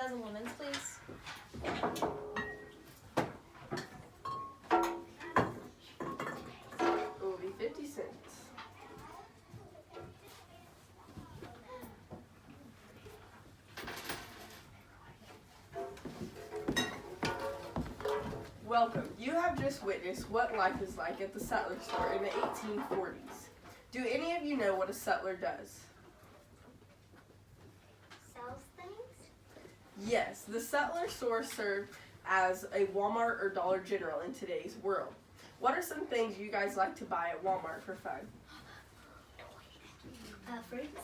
$1,000 lemons, please? It will be 50 cents. Welcome. You have just witnessed what life is like at the Sutler store in the 1840s. Do any of you know what a sutler does? Sells things? Yes, the Sutler store served as a Walmart or Dollar General in today's world. What are some things you guys like to buy at Walmart for fun? Fruits.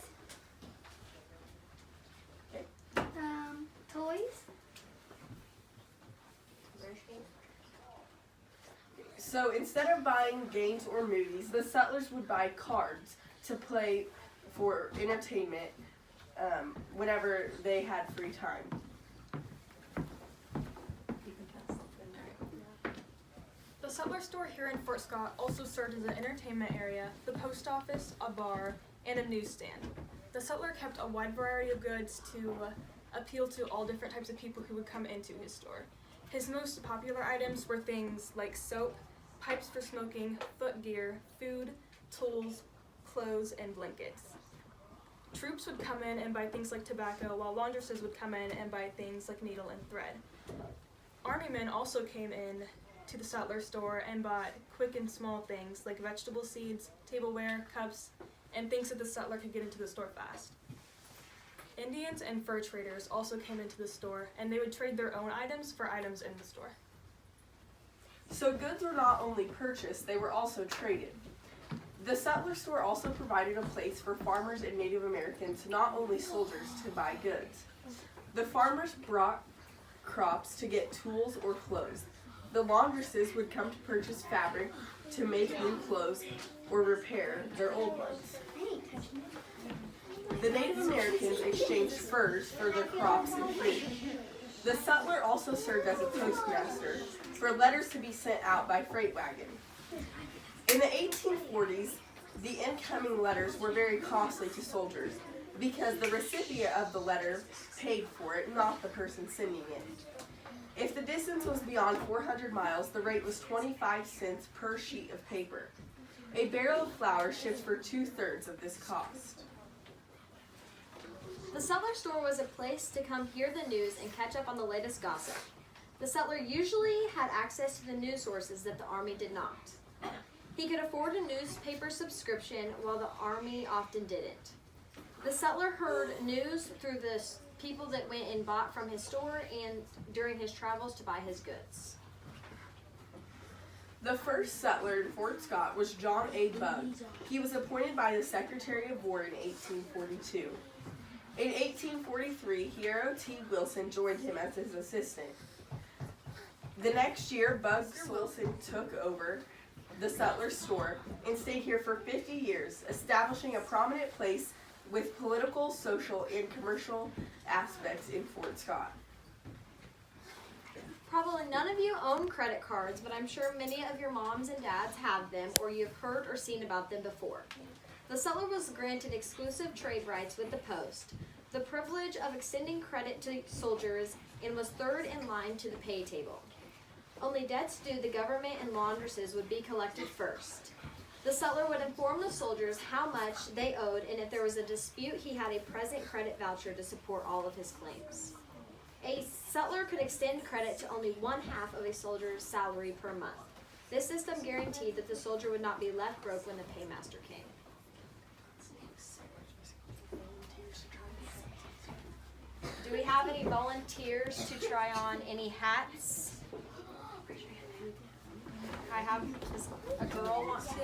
Okay. Toys. So instead of buying games or movies, the Sutlers would buy cards to play for entertainment whenever they had free time. The Sutler store here in Fort Scott also served as an entertainment area, the post office, a bar, and a newsstand. The Sutler kept a wide variety of goods to appeal to all different types of people who would come into his store. His most popular items were things like soap, pipes for smoking, footgear, food, tools, clothes, and blankets. Troops would come in and buy things like tobacco, while laundresses would come in and buy things like needle and thread. Army men also came in to the Sutler store and bought quick and small things like vegetable seeds, tableware, cups, and things that the Sutler could get into the store fast. Indians and fur traders also came into the store, and they would trade their own items for items in the store. So goods were not only purchased, they were also traded. The Sutler store also provided a place for farmers and Native Americans, not only soldiers, to buy goods. The farmers brought crops to get tools or clothes. The laundresses would come to purchase fabric to make new clothes or repair their old ones. The Native Americans exchanged furs for their crops and food. The Sutler also served as a postmaster for letters to be sent out by freight wagon. In the 1840s, the incoming letters were very costly to soldiers because the recipient of the letter paid for it, not the person sending it. If the distance was beyond 400 miles, the rate was 25 cents per sheet of paper. A barrel of flour shipped for 2/3 of this cost. The Sutler store was a place to come hear the news and catch up on the latest gossip. The Sutler usually had access to the news sources that the Army did not. He could afford a newspaper subscription while the Army often didn't. The Sutler heard news through the people that went and bought from his store and during his travels to buy his goods. The first Sutler in Fort Scott was John A. Bugg. He was appointed by the Secretary of War in 1842. In 1843, Hero T. Wilson joined him as his assistant. The next year, Bugg Wilson took over the Sutler store and stayed here for 50 years, establishing a prominent place with political, social, and commercial aspects in Fort Scott. Probably none of you own credit cards, but I'm sure many of your moms and dads have them or you've heard or seen about them before. The Sutler was granted exclusive trade rights with the post, the privilege of extending credit to soldiers, and was third in line to the pay table. Only debts due the government and laundresses would be collected first. The Sutler would inform the soldiers how much they owed, and if there was a dispute, he had a present credit voucher to support all of his claims. A Sutler could extend credit to only 1/2 of a soldier's salary per month. This system guaranteed that the soldier would not be left broke when the paymaster came. Do we have any volunteers to try on any hats? I have, does a girl want to?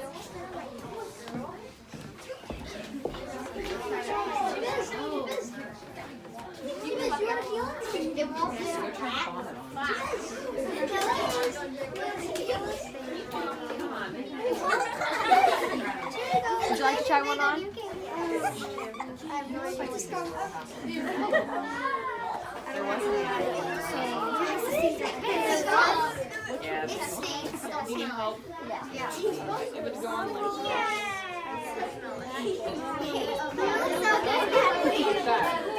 Would you like to try one on? I have no idea what's going on. You need help? Yeah. It would go on like Yes.